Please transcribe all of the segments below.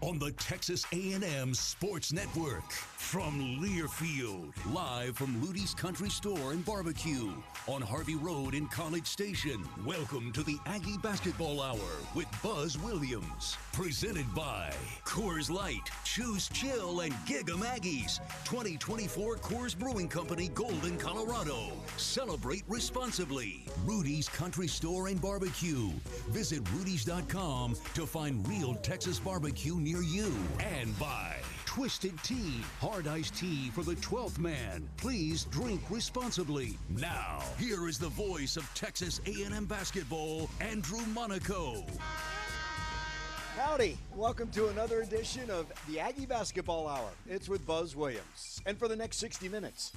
on the Texas A&M Sports Network. From Learfield, live from Ludy's Country Store and Barbecue on Harvey Road in College Station. Welcome to the Aggie Basketball Hour with Buzz Williams. Presented by Coors Light. Choose chill and gig 'em Aggies. 2024 Coors Brewing Company, Golden, Colorado. Celebrate responsibly. Rudy's Country Store and Barbecue. Visit rudys.com to find real Texas barbecue near you. And by Twisted Tea, hard iced tea for the 12th man. Please drink responsibly. Now, here is the voice of Texas A&M basketball, Andrew Monaco. Howdy. Welcome to another edition of the Aggie Basketball Hour. It's with Buzz Williams. And for the next 60 minutes,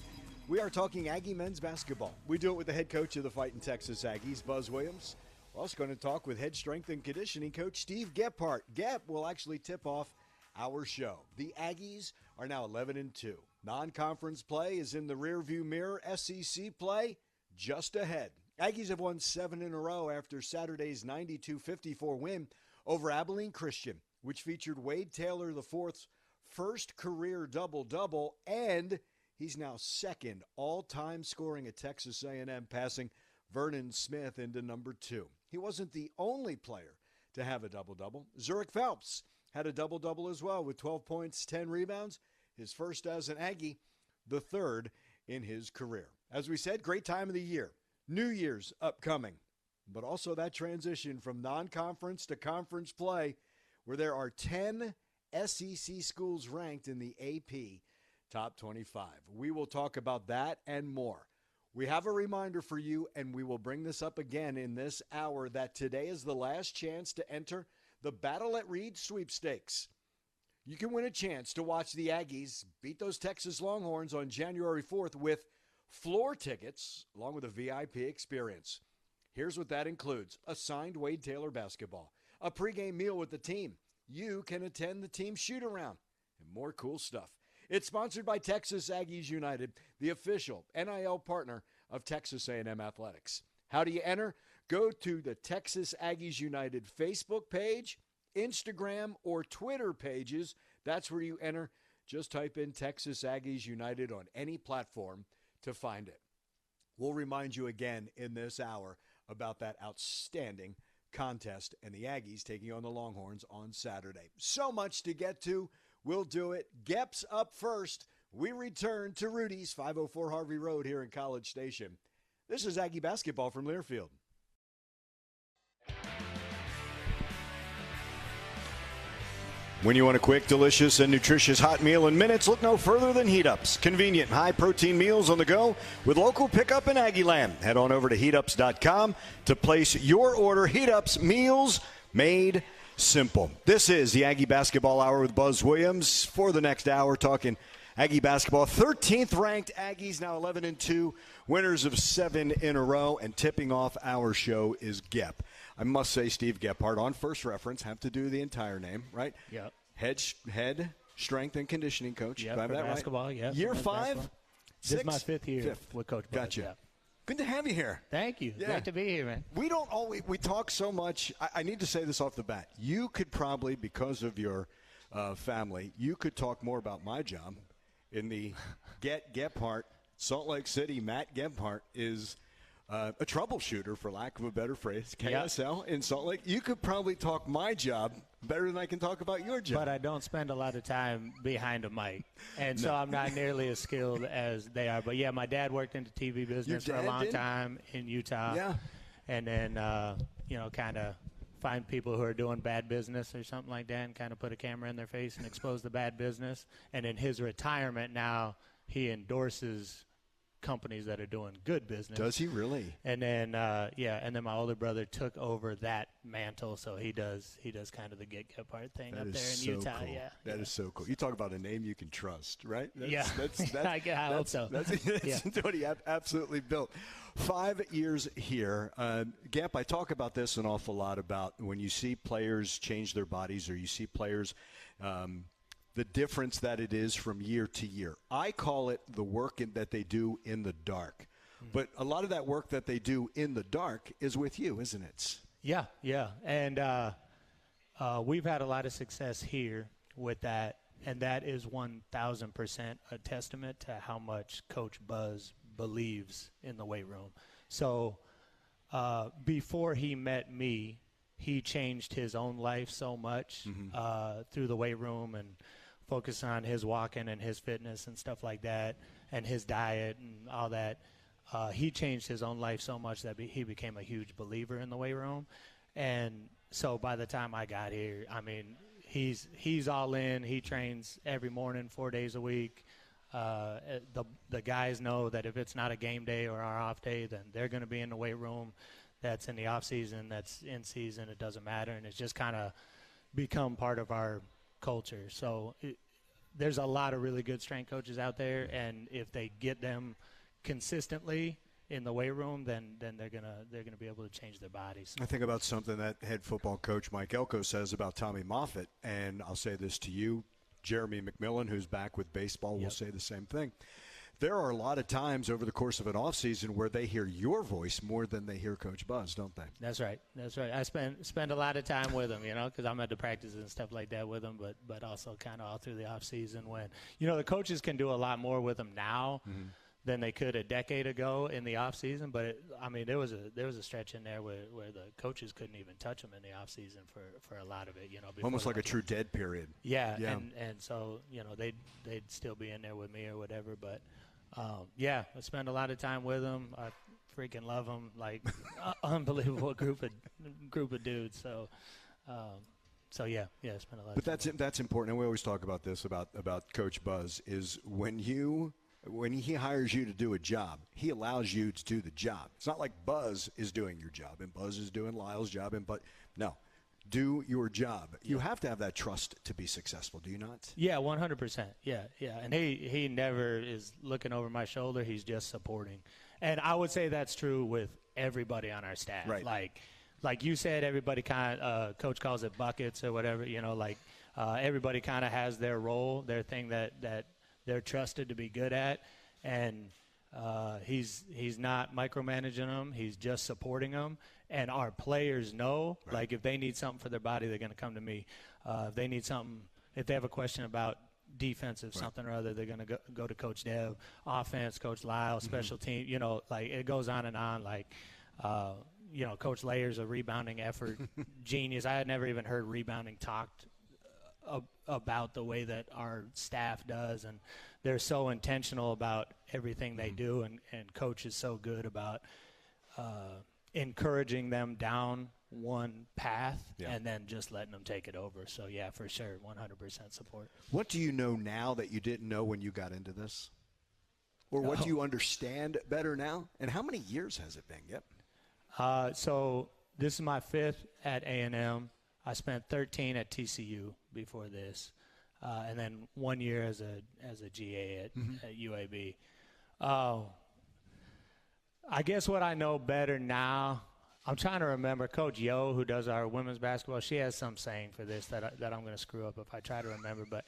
we are talking Aggie men's basketball. We do it with the head coach of the Fighting Texas Aggies, Buzz Williams. We're also going to talk with head strength and conditioning coach Steve Gephardt. Gep will actually tip off our show. The Aggies are now 11-2. Non-conference play is in the rearview mirror. SEC play just ahead. Aggies have won 7 in a row after Saturday's 92-54 win over Abilene Christian, which featured Wade Taylor IV's first career double-double, and he's now second all-time scoring at Texas A&M, passing Vernon Smith into number 2. He wasn't the only player to have a double-double. Zurich Phelps had a double-double as well with 12 points, 10 rebounds, his first as an Aggie, the third in his career. As we said, great time of the year. New Year's upcoming, but also that transition from non-conference to conference play where there are 10 SEC schools ranked in the AP Top 25. We will talk about that and more. We have a reminder for you, and we will bring this up again in this hour, that today is the last chance to enter the Battle at Reed sweepstakes. You can win a chance to watch the Aggies beat those Texas Longhorns on January 4th with floor tickets along with a VIP experience. Here's what that includes: a signed Wade Taylor basketball, a pregame meal with the team. You can attend the team shoot-around, and more cool stuff. It's sponsored by Texas Aggies United, the official NIL partner of Texas A&M Athletics. How do you enter? Go to the Texas Aggies United Facebook page, Instagram, or Twitter pages. That's where you enter. Just type in Texas Aggies United on any platform to find it. We'll remind you again in this hour about that outstanding contest and the Aggies taking on the Longhorns on Saturday. So much to get to. We'll do it. Gep's up first. We return to Rudy's, 504 Harvey Road here in College Station. This is Aggie Basketball from Learfield. When you want a quick, delicious, and nutritious hot meal in minutes, look no further than Heat Ups. Convenient, high-protein meals on the go with local pickup in Aggieland. Head on over to heatups.com to place your order. Heat Ups, meals made simple. This is the Aggie Basketball Hour with Buzz Williams. For the next hour, talking Aggie basketball. 13th ranked Aggies, now 11-2, winners of 7 in a row, and tipping off our show is Gep. I must say, Steve Gephardt, on first reference, have to do the entire name, right? Yep. Head strength and conditioning coach. Yeah, for basketball, right? yeah. Year 5? This is my 5th year with Coach Buzz. Gotcha. Yeah. Good to have you here. Thank you. Yeah. Great to be here, man. We don't always, we talk so much. I need to say this off the bat. You could probably, because of your family, you could talk more about my job in the Gephardt, Salt Lake City. Matt Gephardt is a troubleshooter, for lack of a better phrase, KSL in Salt Lake. You could probably talk my job better than I can talk about your job. But I don't spend a lot of time behind a mic, and so I'm not nearly as skilled as they are. But, yeah, my dad worked in the TV business for a long time in Utah. Yeah. And then, kind of find people who are doing bad business or something like that and kind of put a camera in their face and expose the bad business. And in his retirement now, he endorses companies that are doing good business. Does he really? And then and then my older brother took over that mantle, so he does kind of the Gephardt thing that up there in so Utah. Cool. Yeah, that is so cool. You talk about a name you can trust, right? That's I hope so. That's what he absolutely built. 5 years here. Gep, I talk about this an awful lot about when you see players change their bodies or you see players the difference that it is from year to year. I call it the work that they do in the dark. But a lot of that work that they do in the dark is with you, isn't it? Yeah. And we've had a lot of success here with that, and that is 1,000% a testament to how much Coach Buzz believes in the weight room. So before he met me, he changed his own life so much through the weight room and focus on his walking and his fitness and stuff like that, and his diet and all that. He changed his own life so much that he became a huge believer in the weight room. And so by the time I got here, I mean, he's all in. He trains every morning, 4 days a week. The guys know that if it's not a game day or our off day, then they're going to be in the weight room. That's in the off season, that's in season. It doesn't matter, and it's just kind of become part of our culture. So there's a lot of really good strength coaches out there, and if they get them consistently in the weight room, then they're gonna be able to change their bodies. I think about something that head football coach Mike Elko says about Tommy Moffitt, and I'll say this to you, Jeremy McMillan, who's back with baseball, will say the same thing. There are a lot of times over the course of an offseason where they hear your voice more than they hear Coach Buzz, don't they? That's right. I spend a lot of time with him, because I'm at the practices and stuff like that with him, but also kind of all through the offseason when, the coaches can do a lot more with him now than they could a decade ago in the offseason. But, there was a stretch in there where the coaches couldn't even touch him in the offseason for a lot of it, Almost like a true dead period. Yeah. And so, they'd still be in there with me or whatever, but – I spend a lot of time with them. I freaking love them, like unbelievable group of dudes. So, I spend a lot. But that's important, and we always talk about this about Coach Buzz is when he hires you to do a job, he allows you to do the job. It's not like Buzz is doing your job and Buzz is doing Lyle's job, but no. Do your job. You have to have that trust to be successful, do you not? Yeah, 100%. Yeah. And he never is looking over my shoulder. He's just supporting. And I would say that's true with everybody on our staff. Right. Like you said, everybody Coach calls it buckets or whatever, everybody kind of has their role, their thing that they're trusted to be good at. And he's not micromanaging them. He's just supporting them. And our players know, like, if they need something for their body, they're going to come to me. If they need something, if they have a question about defensive something or other, they're going to go to Coach Dev. Offense, Coach Lyle, special team, it goes on and on. Like, Coach Layer's a rebounding effort genius. I had never even heard rebounding talked about the way that our staff does, and they're so intentional about everything they do, and Coach is so good about encouraging them down one path and then just letting them take it over. So, yeah, for sure, 100% support. What do you know now that you didn't know when you got into this? Or what do you understand better now? And how many years has it been? So this is my 5th at A&M. I spent 13 at TCU before this, and then 1 year as a GA at UAB. I guess what I know better now, I'm trying to remember. Coach Yo, who does our women's basketball, she has some saying for this that I'm going to screw up if I try to remember. But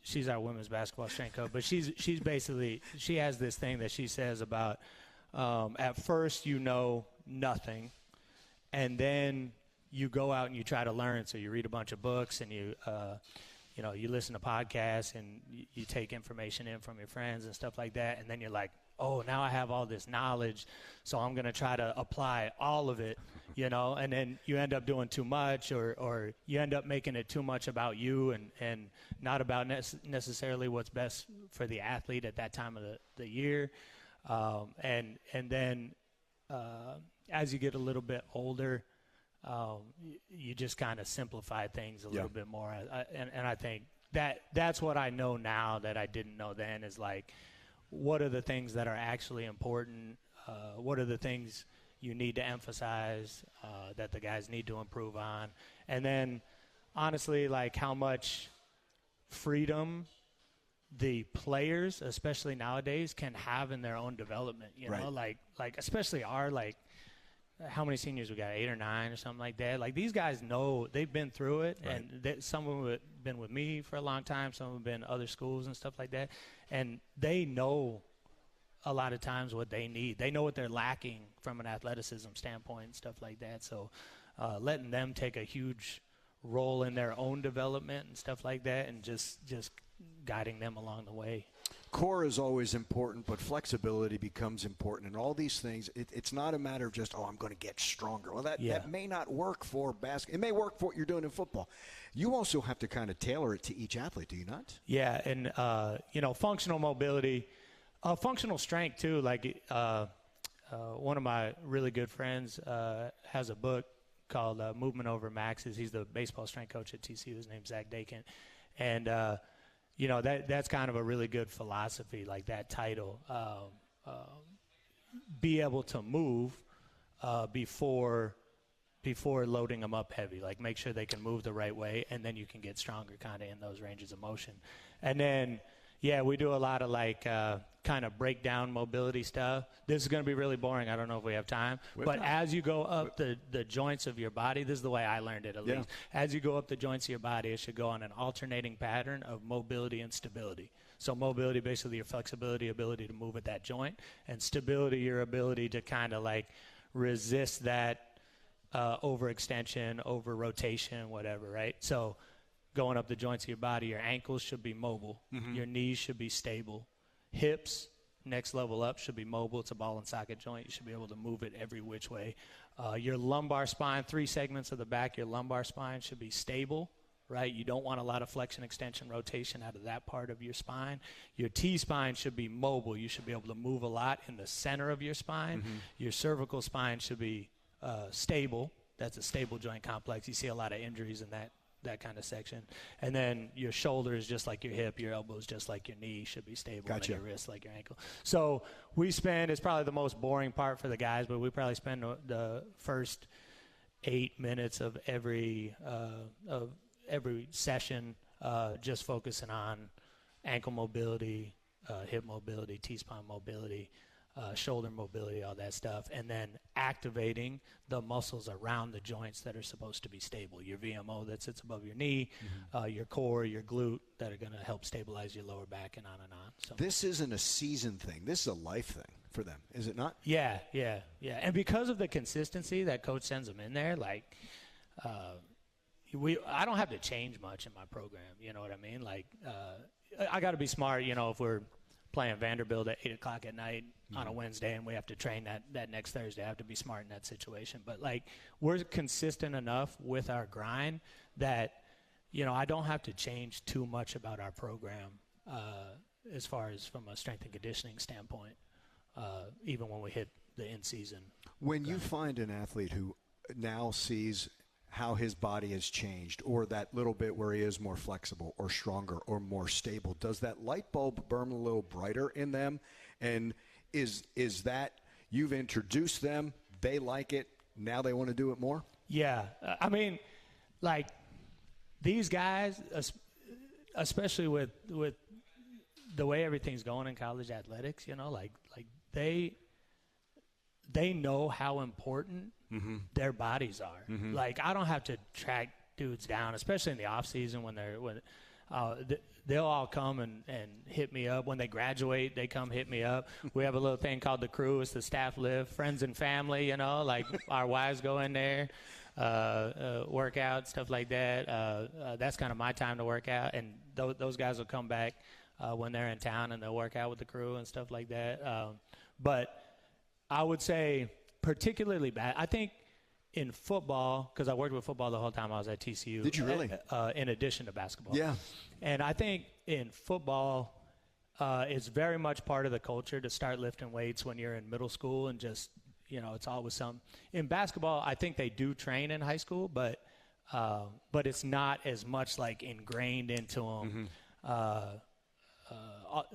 she's our women's basketball strength coach. But she's basically, she has this thing that she says about at first you know nothing, and then you go out and you try to learn. So you read a bunch of books and you listen to podcasts and you take information in from your friends and stuff like that. And then you're like, oh, now I have all this knowledge, so I'm going to try to apply all of it, and then you end up doing too much or you end up making it too much about you and not about necessarily what's best for the athlete at that time of the year. And then as you get a little bit older, you just kind of simplify things a little bit more. And I think that's what I know now that I didn't know then is like, what are the things that are actually important? What are the things you need to emphasize that the guys need to improve on? And then, honestly, like how much freedom the players, especially nowadays, can have in their own development. You know, like especially how many seniors we got? 8 or 9 or something like that. Like these guys know they've been through it, and some of them have been with me for a long time. Some have been other schools and stuff like that, and they know a lot of times what they need. They know what they're lacking from an athleticism standpoint and stuff like that. So, letting them take a huge role in their own development and stuff like that, and just guiding them along the way. Core is always important, but flexibility becomes important. And all these things, it's not a matter of just, I'm going to get stronger. Well, that may not work for basketball. It may work for what you're doing in football. You also have to kind of tailor it to each athlete, do you not? Yeah, and, functional mobility, functional strength, too. Like one of my really good friends has a book called Movement Over Maxes. He's the baseball strength coach at TCU. His name's Zach Dakin. And, that's kind of a really good philosophy, like that title. Be able to move before loading them up heavy. Like, make sure they can move the right way, and then you can get stronger kind of in those ranges of motion. And then, we do a lot of, like, kind of breakdown mobility stuff. This is going to be really boring. I don't know if we have time. As you go up the joints of your body, this is the way I learned it at least. As you go up the joints of your body, it should go on an alternating pattern of mobility and stability. So mobility, basically your flexibility, ability to move at that joint, and stability, your ability to kind of like resist that overextension, over rotation, whatever, right? So going up the joints of your body, your ankles should be mobile. Your knees should be stable. Hips, next level up, should be mobile. It's a ball and socket joint. You should be able to move it every which way. Your lumbar spine, 3 segments of the back, your lumbar spine should be stable, right? You don't want a lot of flexion, extension, rotation out of that part of your spine. Your T-spine should be mobile. You should be able to move a lot in the center of your spine. Your cervical spine should be stable. That's a stable joint complex. You see a lot of injuries in that kind of section. And then your shoulders, just like your hip, your elbows, just like your knee, should be stable. Gotcha. And your wrist, like your ankle. So it's probably the most boring part for the guys, but we probably spend the first 8 minutes of every session just focusing on ankle mobility, hip mobility, T-spine mobility, shoulder mobility, all that stuff, and then activating the muscles around the joints that are supposed to be stable. Your VMO that sits above your knee, your core, your glute that are going to help stabilize your lower back, and on and on. So this isn't a season thing. This is a life thing for them, is it not? Yeah. And because of the consistency that coach sends them in there, like I don't have to change much in my program. You know what I mean? Like I got to be smart. If we're playing Vanderbilt at 8 o'clock at night on a Wednesday and we have to train that next Thursday, I have to be smart in that situation. But, like, we're consistent enough with our grind that, I don't have to change too much about our program as far as from a strength and conditioning standpoint, even when we hit the in-season. When you find an athlete who now sees how his body has changed, or that little bit where he is more flexible or stronger or more stable, does that light bulb burn a little brighter in them? And is that you've introduced them, they like it, now they want to do it more? Yeah. I mean, like, these guys, especially with the way everything's going in college athletics, like they know how important their bodies are. Like, I don't have to track dudes down, especially in the off season when they'll all come and hit me up. When they graduate, they come hit me up. We have a little thing called the crew. It's the staff lift, friends and family, like our wives go in there, work out, stuff like that. That's kind of my time to work out. And those guys will come back when they're in town and they'll work out with the crew and stuff like that. But I would say particularly bad. I think in football, because I worked with football the whole time I was at TCU. Did you really? In addition to basketball. Yeah. And I think in football, it's very much part of the culture to start lifting weights when you're in middle school and just, it's always something. In basketball, I think they do train in high school, but it's not as much like ingrained into them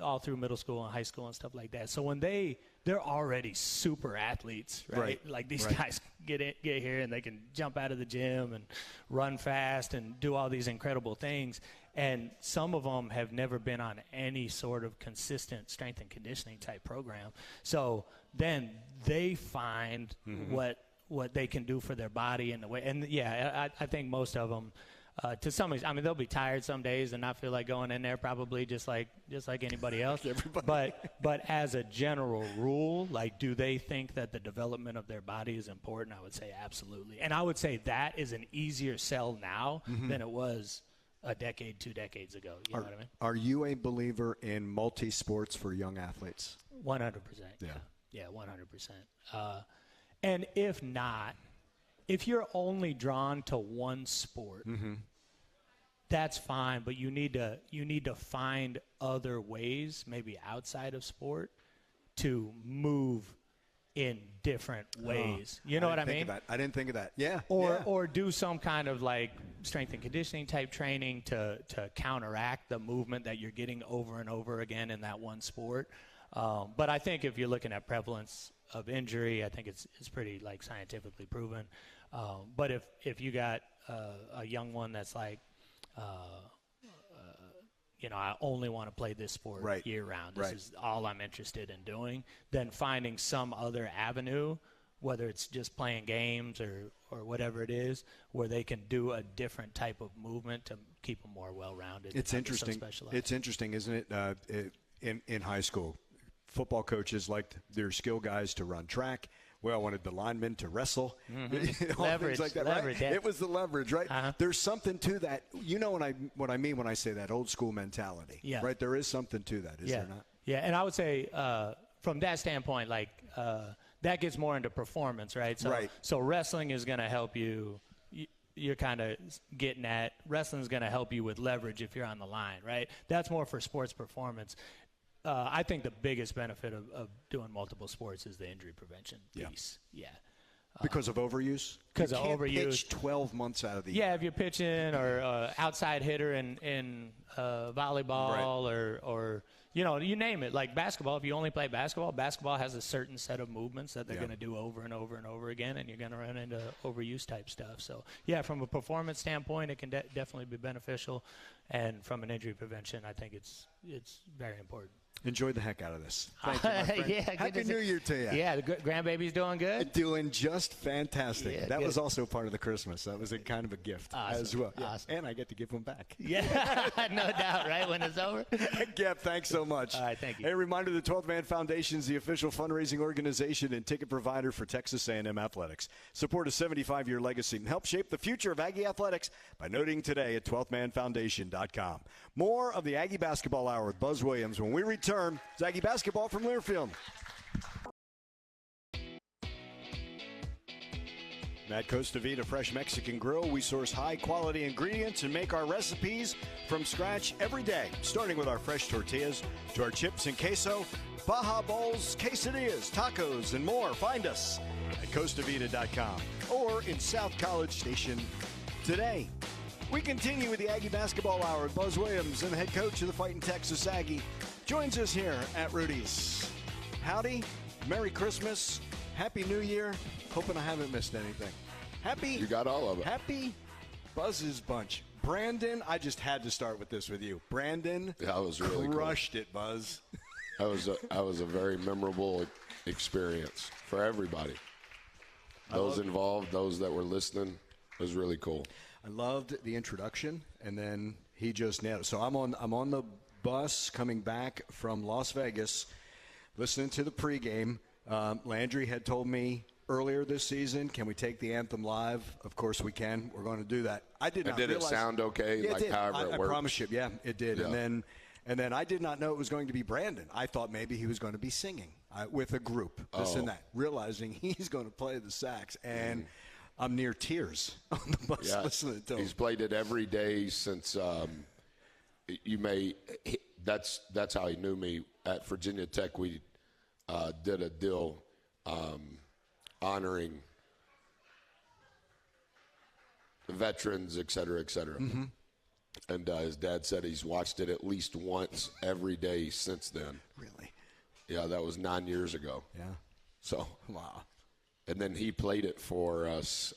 all through middle school and high school and stuff like that. So when they're already super athletes, right? Like these guys get here and they can jump out of the gym and run fast and do all these incredible things. And some of them have never been on any sort of consistent strength and conditioning type program. So then they find what they can do for their body and the way. And I think most of them to some extent, I mean, they'll be tired some days and not feel like going in there, probably just like anybody else. But as a general rule, like, do they think that the development of their body is important? I would say absolutely. And I would say that is an easier sell now than it was a decade, 2 decades ago. You know what I mean? Are you a believer in multi-sports for young athletes? 100%. Yeah, 100%. And if not, if you're only drawn to one sport, that's fine. But you need to find other ways, maybe outside of sport, to move in different ways. You know what I mean? I didn't think of that. Yeah. Or do some kind of like strength and conditioning type training to counteract the movement that you're getting over and over again in that one sport. But I think if you're looking at prevalence of injury, I think it's pretty like scientifically proven. But if you got a young one that's like, I only want to play this sport year round. This is all I'm interested in doing. Then finding some other avenue, whether it's just playing games or whatever it is, where they can do a different type of movement to keep them more well-rounded. It's interesting. It's interesting, isn't it? In high school, football coaches liked their skill guys to run track. Well, I wanted the linemen to wrestle. Leverage, like that, leverage. Right? It was the leverage, right? There's something to that. You know what I mean when I say that old school mentality, right? There is something to that, is there not? Yeah, and I would say from that standpoint, like that gets more into performance, right? So wrestling is going to help you. You're kind of getting at wrestling is going to help you with leverage if you're on the line, right? That's more for sports performance. I think the biggest benefit of doing multiple sports is the injury prevention piece. Yeah. Because of overuse? Because of overuse. You can't pitch 12 months out of the year. Yeah, if you're pitching or outside hitter in volleyball or you name it. Like basketball, if you only play basketball has a certain set of movements that they're going to do over and over and over again, and you're going to run into overuse type stuff. So, yeah, from a performance standpoint, it can definitely be beneficial. And from an injury prevention, I think it's very important. Enjoy the heck out of this. Thank you, my friend. Happy New Year to you. Yeah, the grandbaby's doing good? Doing just fantastic. Yeah, that was also part of the Christmas. That was a kind of a gift as well. Yeah. Awesome. And I get to give them back. Yeah, no doubt, right, when it's over? Gep, thanks so much. All right, thank you. A reminder, the 12th Man Foundation is the official fundraising organization and ticket provider for Texas A&M Athletics. Support a 75-year legacy and help shape the future of Aggie Athletics by noting today at 12thmanfoundation.com. More of the Aggie Basketball Hour with Buzz Williams when we return. It's Aggie Basketball from Learfield. At Costa Vida Fresh Mexican Grill, we source high-quality ingredients and make our recipes from scratch every day, starting with our fresh tortillas to our chips and queso, Baja Bowls, quesadillas, tacos, and more. Find us at CostaVita.com or in South College Station today. We continue with the Aggie Basketball Hour. Buzz Williams, and the head coach of the Fighting Texas Aggie, joins us here at Rudy's. Howdy, Merry Christmas, Happy New Year. Hoping I haven't missed anything. You got all of it. Happy Buzz's bunch. Brandon, I just had to start with this with you. Brandon, that was really crushed it, Buzz. That was a very memorable experience for everybody. Those involved, those that were listening, it was really cool. I loved the introduction, and then he just nailed it. So I'm on the bus coming back from Las Vegas, listening to the pregame. Landry had told me earlier this season, can we take the anthem live? Of course we can. We're going to do that. I did not realize. Did it sound okay? Yeah, like however it worked? I promise you, yeah, it did. Yeah. And then I did not know it was going to be Brandon. I thought maybe he was going to be singing with a group, this and that, realizing he's going to play the sax. And I'm near tears on the bus listening to him. He's played it every day since that's how he knew me. At Virginia Tech, we did a deal honoring the veterans, et cetera, et cetera. Mm-hmm. And his dad said he's watched it at least once every day since then. Really? Yeah, that was 9 years ago. Yeah. So, wow. And then he played it for us,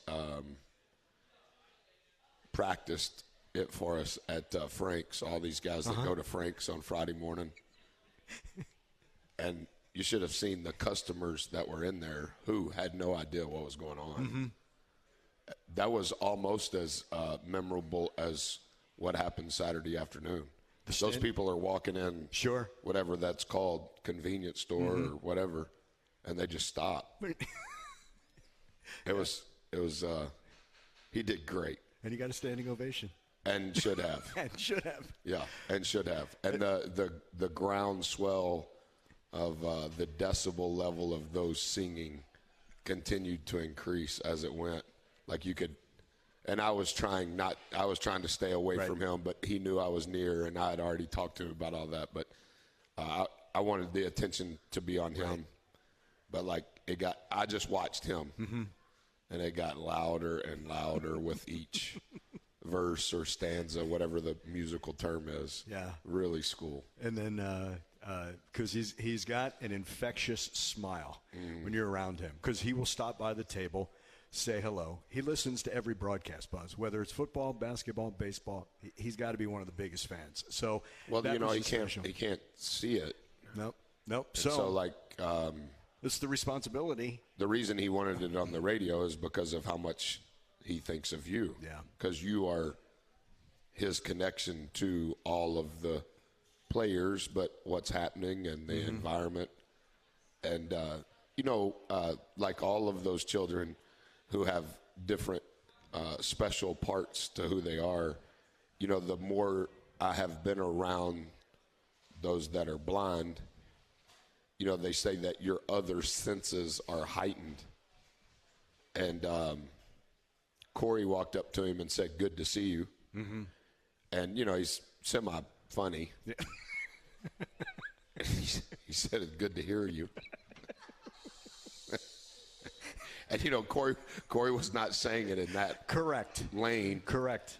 practiced it for us at Frank's, all these guys that go to Frank's on Friday morning. And you should have seen the customers that were in there who had no idea what was going on. Mm-hmm. that was almost as memorable as what happened Saturday afternoon. Those people are walking in, sure, whatever that's called, convenience store or whatever, and they just stop. It was. He did great, and he got a standing ovation, and should have, yeah, and should have, and the groundswell of the decibel level of those singing continued to increase as it went. Like you could. And I was trying to stay away from him, but he knew I was near, and I had already talked to him about all that. But I wanted the attention to be on him. But I just watched him, and it got louder and louder with each verse or stanza, whatever the musical term is. Yeah, really cool. And then because he's got an infectious smile when you're around him, because he will stop by the table. Say hello. He listens to every broadcast, Buzz, whether it's football, basketball, baseball. He's got to be one of the biggest fans. So, well, he can't see it. Nope. So it's the responsibility. The reason he wanted it on the radio is because of how much he thinks of you. Yeah. Because you are his connection to all of the players, but what's happening and the environment, and like all of those children who have different special parts to who they are, the more I have been around those that are blind, they say that your other senses are heightened. And Corey walked up to him and said, "Good to see you." Mm-hmm. And, he's semi-funny. Yeah. he said, "It's good to hear you." And, Corey was not saying it in that lane. Correct.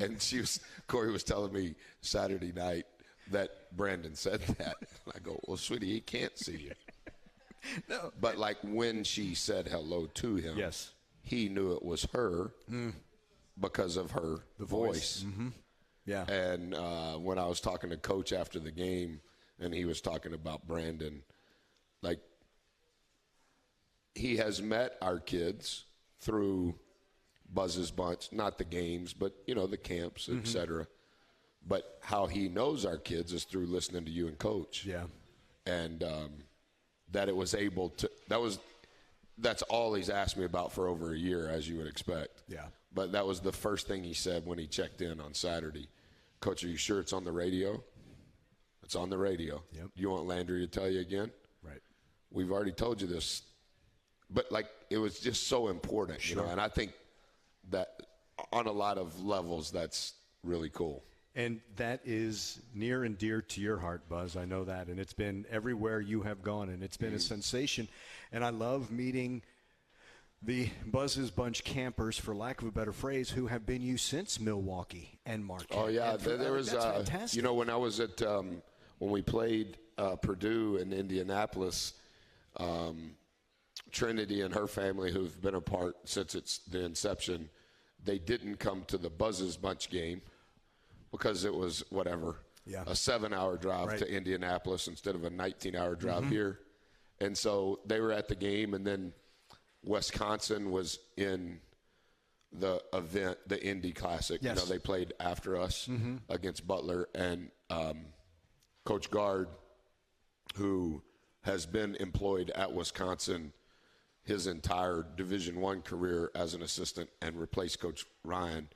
And Corey was telling me Saturday night that Brandon said that. And I go, "Well, sweetie, he can't see you." No. But, when she said hello to him, yes, he knew it was her because of her voice. Mm-hmm. Yeah. And when I was talking to Coach after the game and he was talking about Brandon, he has met our kids through Buzz's Bunch, not the games, but, the camps, et cetera. But how he knows our kids is through listening to you and Coach. Yeah. And that it was able to – that's all he's asked me about for over a year, as you would expect. Yeah. But that was the first thing he said when he checked in on Saturday. "Coach, are you sure it's on the radio?" "It's on the radio." Yep. "You want Landry to tell you again?" Right. "We've already told you this." But, it was just so important, sure. And I think that on a lot of levels that's really cool. And that is near and dear to your heart, Buzz. I know that. And it's been everywhere you have gone, and it's been a sensation. And I love meeting the Buzz's Bunch campers, for lack of a better phrase, who have been you since Milwaukee and Marquette. Oh, yeah. There was, that's fantastic. when I was at when we played Purdue in Indianapolis, Trinity and her family, who've been apart since the inception, they didn't come to the Buzz's Bunch game because it was a 7-hour drive to Indianapolis instead of a 19-hour drive here. And so they were at the game, and then Wisconsin was in the event, the Indy Classic. Yes. They played after us against Butler, and Coach Gard, who has been employed at Wisconsin his entire Division I career as an assistant and replaced Coach Ryan.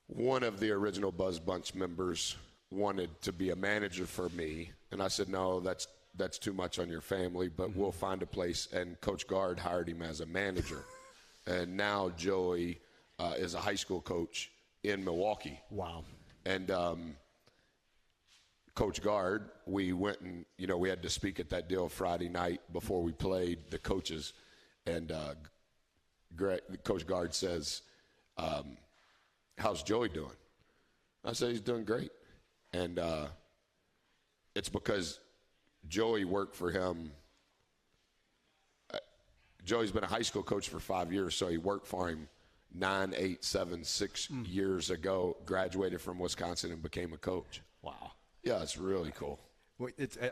One of the original Buzz Bunch members wanted to be a manager for me, and I said, "No, that's too much on your family, but we'll find a place." And Coach Gard hired him as a manager. And now Joey is a high school coach in Milwaukee. Wow. And Coach Gard, we went and, we had to speak at that deal Friday night before we played the coaches. And Coach Gard says, "How's Joey doing?" I said, "He's doing great." And it's because Joey worked for him. Joey's been a high school coach for 5 years, so he worked for him 9, 8, 7, 6 years ago, graduated from Wisconsin and became a coach. Wow. Yeah, it's really cool.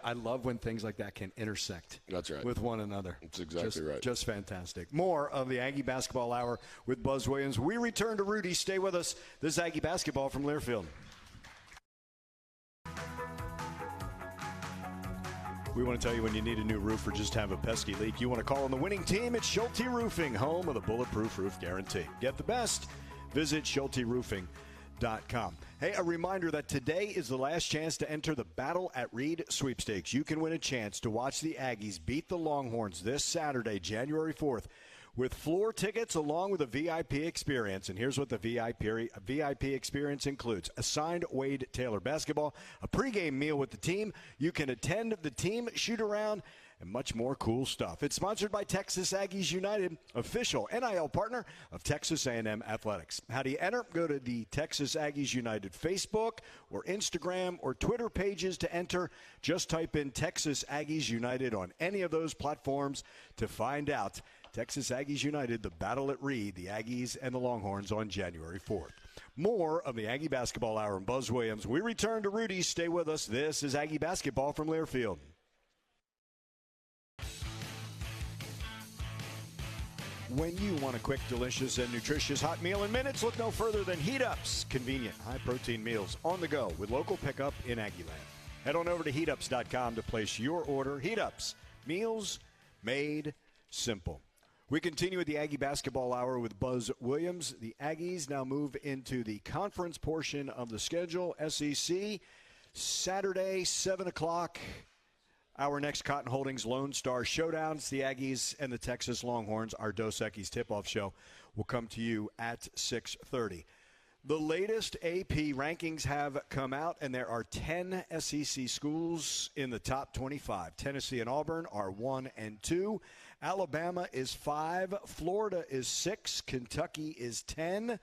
I love when things like that can intersect. That's right. With one another. That's exactly right. Just fantastic. More of the Aggie Basketball Hour with Buzz Williams. We return to Rudy. Stay with us. This is Aggie Basketball from Learfield. We want to tell you when you need a new roof or just have a pesky leak, you want to call on the winning team at Schulte Roofing, home of the Bulletproof Roof Guarantee. Get the best. Visit SchulteRoofing.com. Hey, a reminder that today is the last chance to enter the Battle at Reed sweepstakes. You can win a chance to watch the Aggies beat the Longhorns this Saturday, January 4th, with floor tickets along with a VIP experience. And here's what the VIP experience includes: a signed Wade Taylor basketball, a pregame meal with the team. You can attend the team shoot-around, and much more cool stuff. It's sponsored by Texas Aggies United, official NIL partner of Texas A&M Athletics. How do you enter? Go to the Texas Aggies United Facebook or Instagram or Twitter pages to enter. Just type in Texas Aggies United on any of those platforms to find out. Texas Aggies United, the battle at Reed, the Aggies and the Longhorns on January 4th. More of the Aggie Basketball Hour and Buzz Williams. We return to Rudy. Stay with us. This is Aggie Basketball from Learfield. When you want a quick, delicious, and nutritious hot meal in minutes, look no further than Heat Ups. Convenient, high-protein meals on the go with local pickup in Aggieland. Head on over to heatups.com to place your order. Heat Ups, meals made simple. We continue with the Aggie Basketball Hour with Buzz Williams. The Aggies now move into the conference portion of the schedule. SEC, Saturday, 7 o'clock. Our next Cotton Holdings Lone Star Showdowns, the Aggies and the Texas Longhorns. Our Dos Equis tip-off show will come to you at 6:30. The latest AP rankings have come out, and there are 10 SEC schools in the top 25. Tennessee and Auburn are 1 and 2. Alabama is 5. Florida is 6. Kentucky is 10.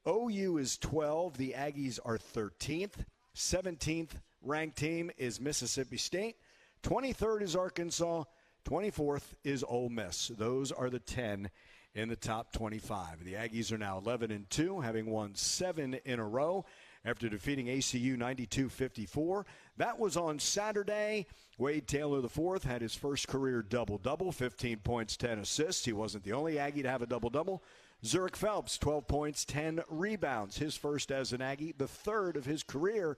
OU is 12. The Aggies are 13th. 17th ranked team is Mississippi State. 23rd is Arkansas. 24th is Ole Miss. Those are the 10 in the top 25. The Aggies are now 11 and 2, having won 7 in a row after defeating ACU 92-54. That was on Saturday. Wade Taylor IV had his first career double-double, 15 points, 10 assists. He wasn't the only Aggie to have a double-double. Zurich Phelps, 12 points, 10 rebounds. His first as an Aggie, the third of his career.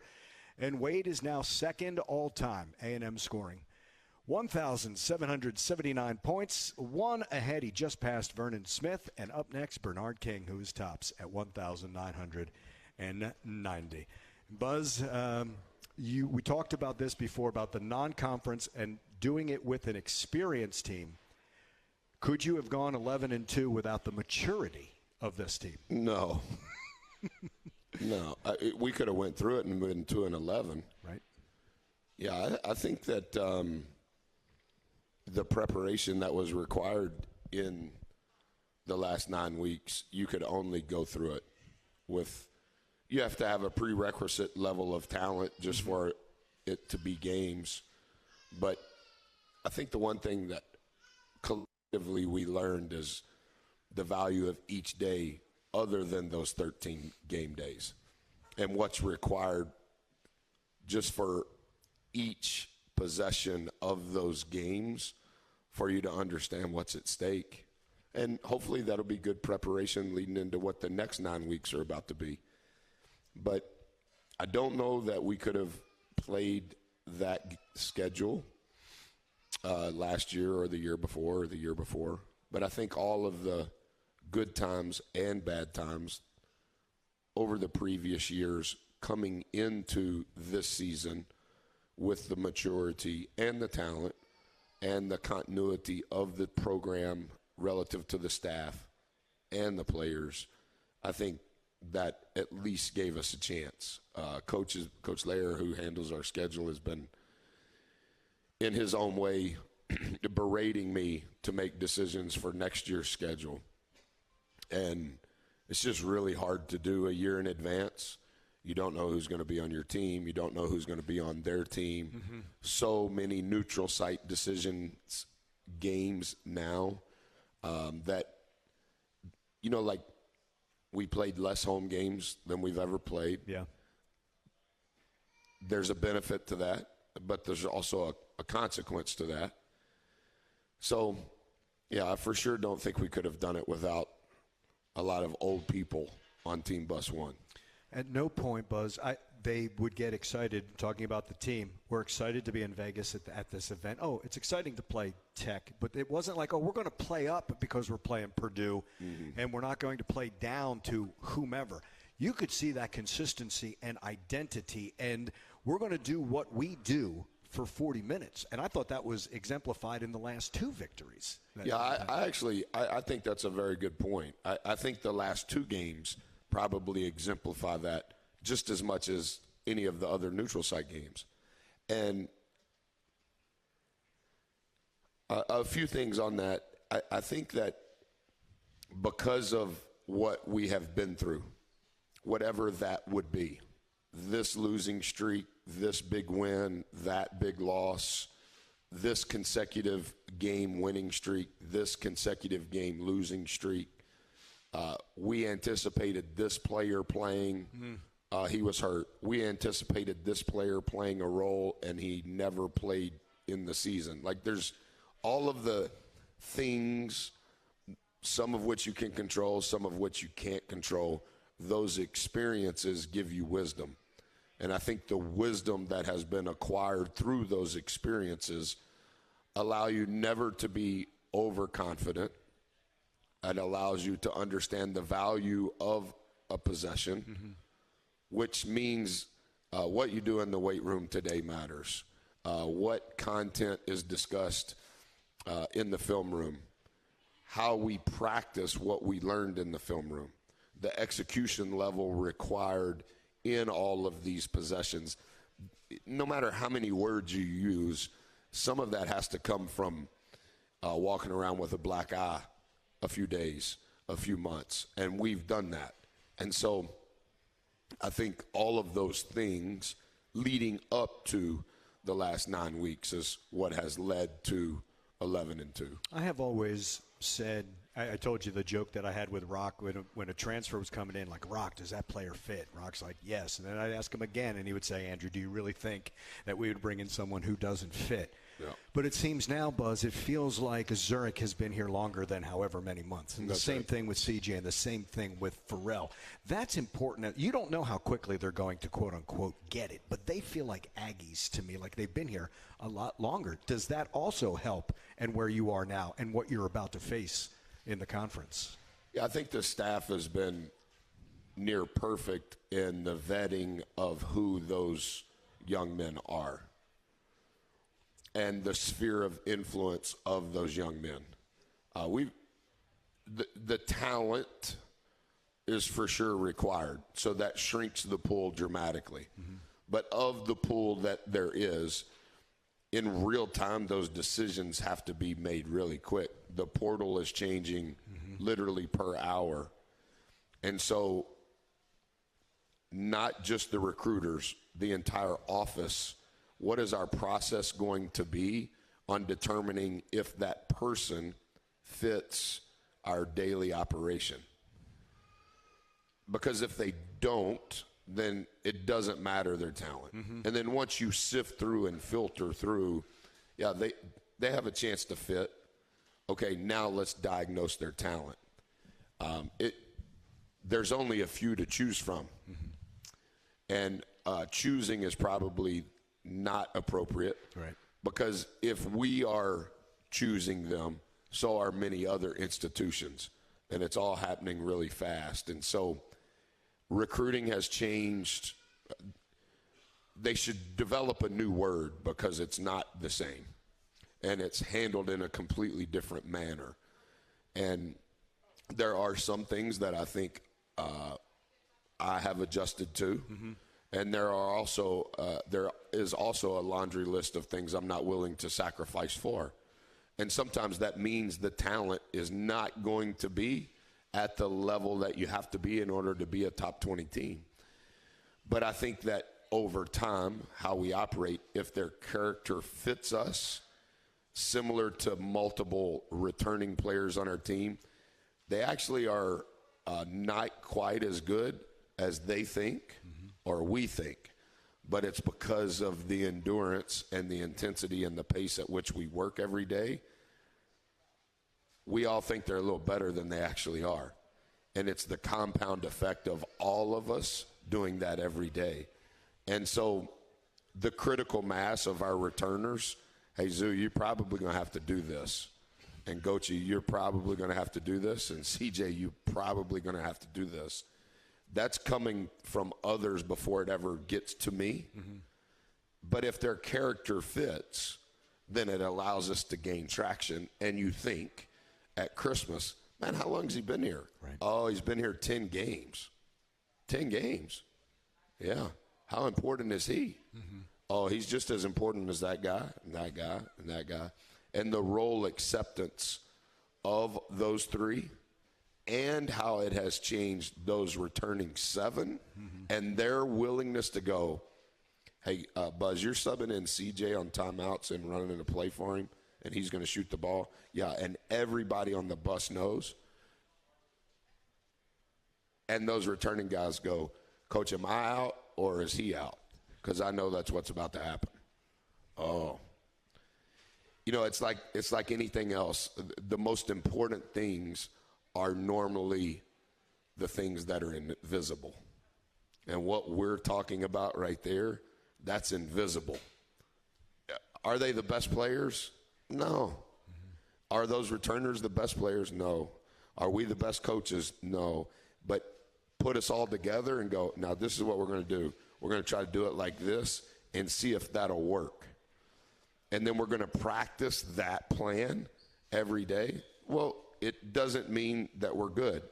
And Wade is now second all-time A&M scoring. 1,779 points, one ahead. He just passed Vernon Smith. And up next, Bernard King, who is tops at 1,990. Buzz, we talked about this before, about the non-conference and doing it with an experienced team. Could you have gone 11 and 2 without the maturity of this team? No. No, we could have went through it and been 2 and 11. Right. Yeah, I think that the preparation that was required in the last 9 weeks, you could only go through it with. You have to have a prerequisite level of talent just for it to be games. But I think the one thing that collectively we learned is the value of each day other than those 13 game days, and what's required just for each possession of those games for you to understand what's at stake. And hopefully that'll be good preparation leading into what the next 9 weeks are about to be. But I don't know that we could have played that schedule last year or the year before or the year before. But I think all of the good times and bad times over the previous years coming into this season with the maturity and the talent and the continuity of the program relative to the staff and the players, I think that at least gave us a chance. Coach Lair, who handles our schedule, has been in his own way berating me to make decisions for next year's schedule. And it's just really hard to do a year in advance. You don't know who's going to be on your team. You don't know who's going to be on their team. Mm-hmm. So many neutral site decisions, games now that, like we played less home games than we've ever played. Yeah. There's a benefit to that. but there's also a consequence to that. So, yeah, I for sure don't think we could have done it without a lot of old people on Team Bus One. At no point, Buzz, they would get excited talking about the team. We're excited to be in Vegas at this event. Oh, it's exciting to play Tech. But it wasn't like, oh, we're going to play up because we're playing Purdue, and we're not going to play down to whomever. You could see that consistency and identity, and we're going to do what we do for 40 minutes. And I thought that was exemplified in the last two victories. Yeah, I think that's a very good point. I think the last two games probably exemplify that just as much as any of the other neutral site games. And a few things on that. I think that because of what we have been through, whatever that would be, this losing streak, this big win, that big loss, this consecutive game winning streak, this consecutive game losing streak, we anticipated this player playing. He was hurt. We anticipated this player playing a role, and he never played in the season. Like, there's all of the things, some of which you can control, some of which you can't control. Those experiences give you wisdom. And I think the wisdom that has been acquired through those experiences allow you never to be overconfident. It allows you to understand the value of a possession, which means what you do in the weight room today matters. What content is discussed in the film room, how we practice what we learned in the film room, the execution level required in all of these possessions. No matter how many words you use, some of that has to come from walking around with a black eye a few days, a few months, and we've done that. And so I think all of those things leading up to the last 9 weeks is what has led to 11-2. I have always said, I told you the joke that I had with Rock when a transfer was coming in, like, Rock, does that player fit? Rock's like, yes. And then I'd ask him again, and he would say, Andrew, do you really think that we would bring in someone who doesn't fit? Yeah. But it seems now, Buzz, it feels like Zurich has been here longer than however many months. And the same thing with CJ and the same thing with Pharrell. That's important. You don't know how quickly they're going to, quote-unquote, get it, but they feel like Aggies to me, like they've been here a lot longer. Does that also help and where you are now and what you're about to face in the conference? Yeah, I think the staff has been near perfect in the vetting of who those young men are and the sphere of influence of those young men. The talent is for sure required, so that shrinks the pool dramatically. But of the pool that there is, in real time, those decisions have to be made really quick. The portal is changing literally per hour. And so not just the recruiters, the entire office, what is our process going to be on determining if that person fits our daily operation? Because if they don't, then it doesn't matter their talent. And then once you sift through and filter through, yeah, they have a chance to fit. Okay, now let's diagnose their talent. There's only a few to choose from. And choosing is probably not appropriate. Right. Because if we are choosing them, so are many other institutions. And it's all happening really fast. And so recruiting has changed. They should develop a new word because it's not the same. And it's handled in a completely different manner. And there are some things that I think I have adjusted to. And there is also a laundry list of things I'm not willing to sacrifice for. And sometimes that means the talent is not going to be at the level that you have to be in order to be a top 20 team. But I think that over time, how we operate, if their character fits us, similar to multiple returning players on our team, they actually are not quite as good as they think or we think. but it's because of the endurance and the intensity and the pace at which we work every day. We all think they're a little better than they actually are. And it's the compound effect of all of us doing that every day. And so the critical mass of our returners, hey, Zoo, you're probably going to have to do this. And Gochi, you're probably going to have to do this. And CJ, you're probably going to have to do this. That's coming from others before it ever gets to me. Mm-hmm. But if their character fits, then it allows us to gain traction. And you think at Christmas, man, how long has he been here? Right. Oh, he's been here 10 games. 10 games. Yeah. How important is he? Mm-hmm. Oh, he's just as important as that guy and that guy and that guy. And the role acceptance of those three and how it has changed those returning 7 and their willingness to go, hey, Buzz, you're subbing in CJ on timeouts and running a play for him, and he's going to shoot the ball. Yeah, and everybody on the bus knows. And those returning guys go, Coach, am I out or is he out? Because I know that's what's about to happen. Oh. You know, it's like anything else. The most important things are normally the things that are invisible. And what we're talking about right there, that's invisible. Are they the best players? No. Mm-hmm. Are those returners the best players? No. Are we the best coaches? No. But put us all together and go, now this is what we're going to do. We're going to try to do it like this and see if that'll work. And then we're going to practice that plan every day. Well, it doesn't mean that we're good.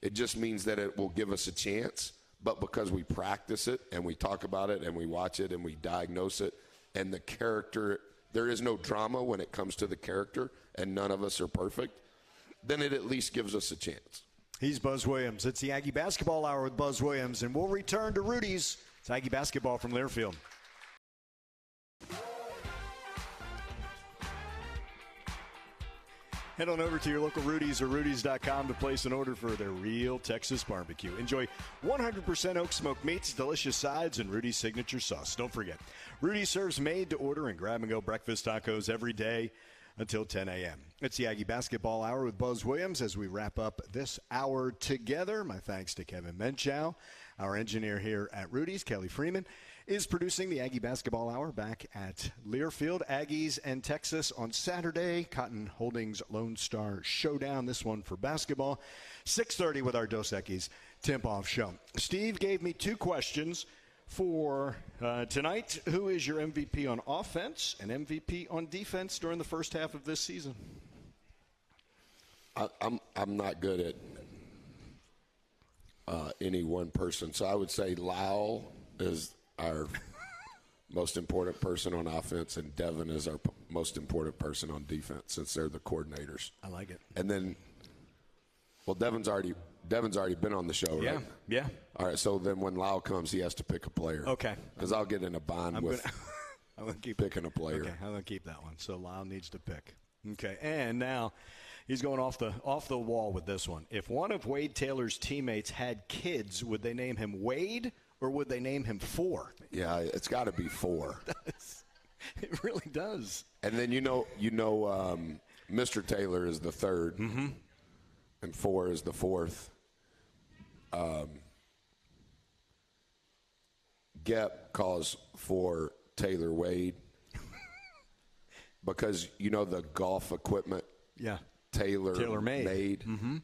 It just means that it will give us a chance. But because we practice it and we talk about it and we watch it and we diagnose it, and the character, there is no drama when it comes to the character, and none of us are perfect, then it at least gives us a chance. He's Buzz Williams. It's the Aggie Basketball Hour with Buzz Williams, and we'll return to Rudy's. It's Aggie Basketball from Learfield. Head on over to your local Rudy's or Rudy's.com to place an order for their real Texas barbecue. Enjoy 100% oak smoked meats, delicious sides, and Rudy's signature sauce. Don't forget, Rudy's serves made-to-order and grab-and-go breakfast tacos every day until 10 a.m. It's the Aggie Basketball Hour with Buzz Williams as we wrap up this hour together. My thanks to Kevin Menchow. Our engineer here at Rudy's, Kelly Freeman, is producing the Aggie Basketball Hour back at Learfield. Aggies and Texas on Saturday. Cotton Holdings Lone Star Showdown. This one for basketball. 6:30 with our Dos Equis tip-off show. Steve gave me 2 questions for tonight. Who is your MVP on offense and MVP on defense during the first half of this season? I'm not good at any one person. So I would say Lyle is our most important person on offense, and Devin is our most important person on defense since they're the coordinators. I like it. And then, well, Devin's already been on the show, right? Yeah. All right, so then when Lyle comes, he has to pick a player. Okay. Because I'll get in a bind with I'm gonna keep picking a player. Okay, I'm going to keep that one. So Lyle needs to pick. Okay, and now he's going off the wall with this one. If one of Wade Taylor's teammates had kids, would they name him Wade or would they name him 4? Yeah, it's got to be 4. It really does. And then Mr. Taylor is the 3rd, and 4 is the 4th. Gep calls for Taylor Wade because the golf equipment. Yeah. Taylor made. Mm-hmm.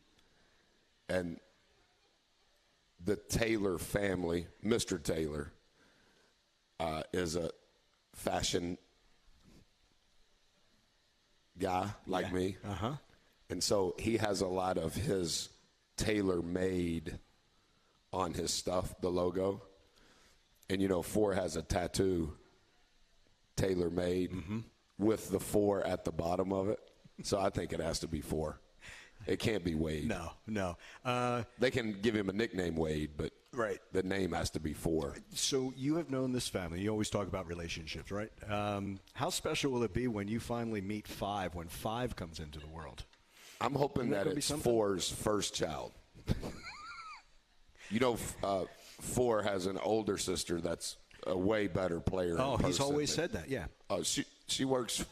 And the Taylor family, Mr. Taylor, is a fashion guy like me. Uh-huh. And so he has a lot of his tailor-made on his stuff, the logo. And, 4 has a tattoo, tailor-made, with the 4 at the bottom of it. So I think it has to be 4. It can't be Wade. No. They can give him a nickname Wade, but right. The name has to be 4. So you have known this family. You always talk about relationships, right? How special will it be when you finally meet 5, when 5 comes into the world? I'm hoping that it's 4's first child. 4 has an older sister that's a way better player. Oh, he's always said that. Yeah. She works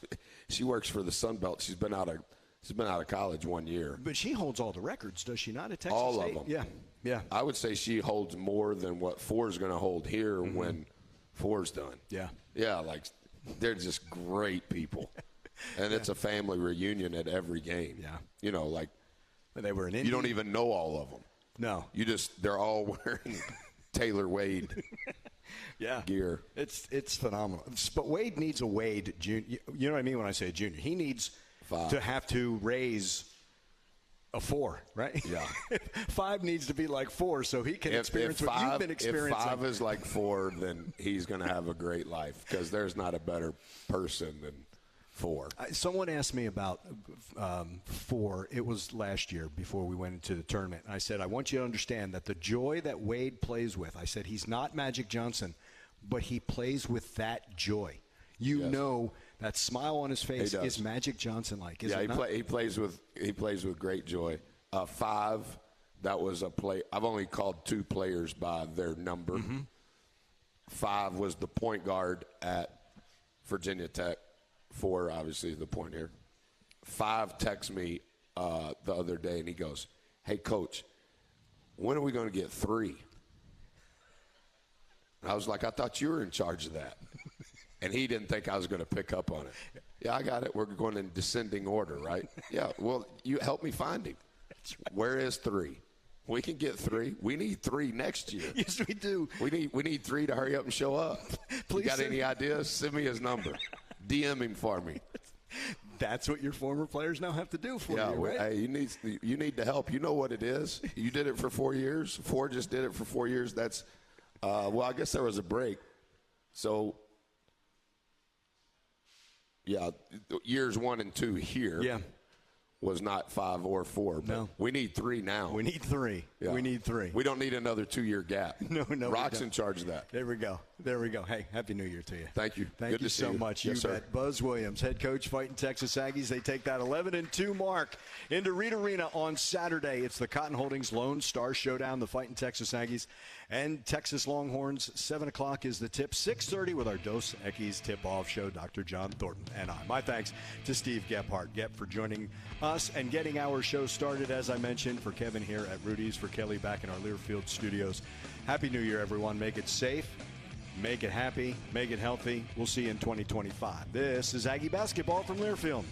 for the Sun Belt. She's been out of college 1 year. But she holds all the records, does she not, at Texas all State? of them. Yeah. I would say she holds more than what Four's going to hold here when Four's done. Yeah. Yeah, like they're just great people. And it's a family reunion at every game. Yeah. You know, like they were in Indy. You don't even know all of them. No. They're all wearing Taylor Wade gear. It's phenomenal. But Wade needs a Wade junior. You know what I mean when I say junior? He needs 5 to have to raise a 4, right? Yeah. 5 needs to be like 4 so he can experience what you've been experiencing. If 5 is like 4, then he's going to have a great life because there's not a better person than 4. Someone asked me about 4. It was last year before we went into the tournament. I said, I want you to understand that the joy that Wade plays with, I said, he's not Magic Johnson, but he plays with that joy. You know that smile on his face is Magic Johnson-like, is it not? He plays with great joy. 5, that was a play. I've only called 2 players by their number. 5 was the point guard at Virginia Tech. 4, obviously, is the point here. 5 texted me the other day, and he goes, hey, Coach, when are we going to get 3? And I was like, I thought you were in charge of that. And he didn't think I was going to pick up on it. Yeah, I got it. We're going in descending order, right? Yeah, well, you help me find him. That's right. Where is 3? We can get 3. We need 3 next year. Yes, we do. We need 3 to hurry up and show up. Please you got any ideas? Send me his number. DM him for me. That's what your former players now have to do for you, right? Hey, you need the help. You know what it is. You did it for 4 years. 4 just did it for 4 years. That's well, I guess there was a break. So years 1 and 2 here was not 5 or 4. But no. We need 3 now. We need 3. Yeah. We need 3. We don't need another 2-year gap. No. Rock's in charge of that. There we go. Hey, Happy New Year to you. Thank you. Thank you so much. Yes, you bet. Buzz Williams, head coach, fighting Texas Aggies. They take that 11-2 mark into Reed Arena on Saturday. It's the Cotton Holdings Lone Star Showdown, the fighting Texas Aggies and Texas Longhorns. 7 o'clock is the tip. 6:30 with our Dos Equis tip-off show. Dr. John Thornton and I. My thanks to Steve Gephardt, for joining us and getting our show started, as I mentioned, for Kevin here at Rudy's, for Kelly back in our Learfield studios. Happy New Year, everyone. Make it safe. Make it happy, make it healthy. We'll see you in 2025. This is Aggie Basketball from Learfield.